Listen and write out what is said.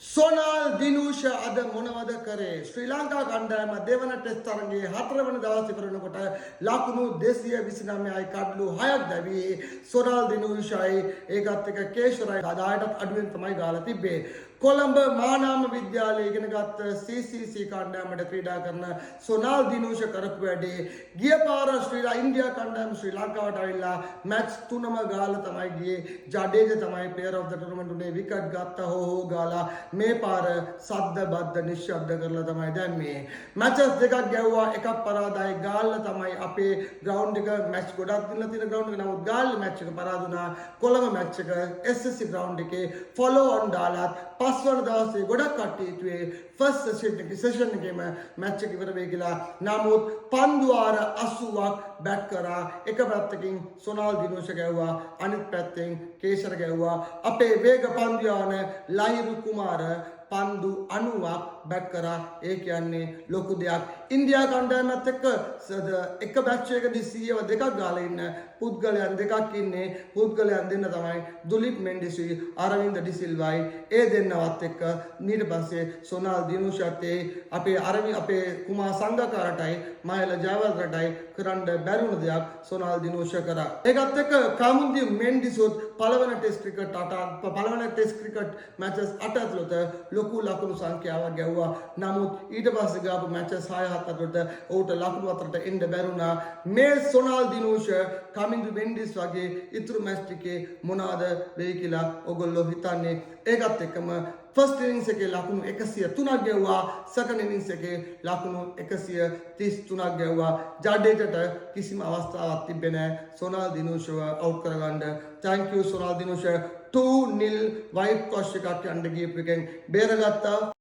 සොනල් දිනූෂ අද මොනවද කරේ ශ්‍රී ලංකා කණ්ඩායම දෙවන ටෙස්ට් තරගයේ 4 වෙනි දවසේ කරනකොට ලකුණු 229යි කඩලු 6ක් දැවි සොනල් දිනූෂයි ඒකත් එක්ක කේෂරයි අදායටත් අඩුවෙන් තමයි ගාලා තිබ්බේ කොළඹ මානාම විද්‍යාලයේ ඉගෙනගත් CCC කණ්ඩායමට ක්‍රීඩා කරන සොනල් දිනූෂ කරපු වැඩේ ගිය පාර ඉන්දියා කණ්ඩායම ශ්‍රී ලංකාවට ආවිල්ලා මැච් 3ම ගාලා තමයි ගියේ ජඩේජා තමයි player of the tournament උනේ විකට් ගත්තා හෝ ගාලා මේ පාර සද්ද බද්ද නිශ්ශබ්ද කරලා තමයි දැම්මේ මැචස් දෙකක් ගැව්වා එකක් පරාදයි ගාල්ල තමයි අපේ ග්‍රවුන්ඩ් එක මැච් ගොඩක් දිනලා තියෙන ග්‍රවුන්ඩ් එක නමුත් ගාල්ල මැච් එක පරාදුනා කොළඹ මැච් එක SSC ග්‍රවුන්ඩ් එකේ ෆලෝ ඔන් දාලා පස්වන දවසේ ගොඩක් කට්ටිය හිතුවේ ෆස්ට් සෙෂන් එකේම මැච් එක ඉවර වෙයි කියලා නමුත් පන්දු වාර 80ක් බැට් කරා එක පැත්තකින් සොනල් දිනූෂ ගැව්වා අනිත් පැත්තෙන් කේෂර ගැව්වා අපේ වේග පන්දු යාන ලහිරු කුමාර පන්දු 90ක් බැට් කරා ඒ කියන්නේ ලොකු දෙයක් ඉන්දියා කණ්ඩායමත් එක්ක එක බැච් එකකදී 100ව දෙකක් ගාලා ඉන්න පුද්ගලයන් දෙකක් ඉන්නේ පුද්ගලයන් දෙන්න තමයි දුලිප් මෙන්ඩිසුයි අරවින්ද ඩිසිල්වයි ඒ දෙන්නවත් එක්ක ඊට පස්සේ සොනල් දිනූෂත් අපේ කුමාර සංගකාරටයි මහල ජයවර්ධනටයි කරන්න බැරිුණු දෙයක් සොනල් දිනූෂ කරා ඒකත් එක්ක කාමුන්දි මෙන්ඩිසුත් පළවෙනි ටෙස්ට් ක්‍රිකට් මැචස් 8 ඇතුළත ලොකු ලකුණු සංඛ්‍යාවක් ගැව්වා නමුත් ඊට පස්සේ ගාපු මැචස් 6-7 අතරට ඔහුට ලකුණු අතරට එන්න බැරුණා මේ සොනල් දිනූෂ කමින්දු මෙන්ඩිස් වගේ ඉතුරු මැච් ටිකේ මොනවාද වෙයි කියලා ඔයගොල්ලෝ හිතන්නේ ඒකත් එක්කම ෆස්ට් ඉනින්ස් එකේ ලකුණු 103ක් ගැව්වා සෙකන්ඩ් ඉනින්ස් එකේ ලකුණු 133ක් ගැව්වා ජඩේජට කිසිම අවස්ථාවක් තිබෙන්නේ නැහැ සොනල් දිනූෂව අවුට් කරගන්න thank you Sonal දිනූෂ 2-0 white toss එකක් යන්න ගියපු එකෙන් බේරගත්තා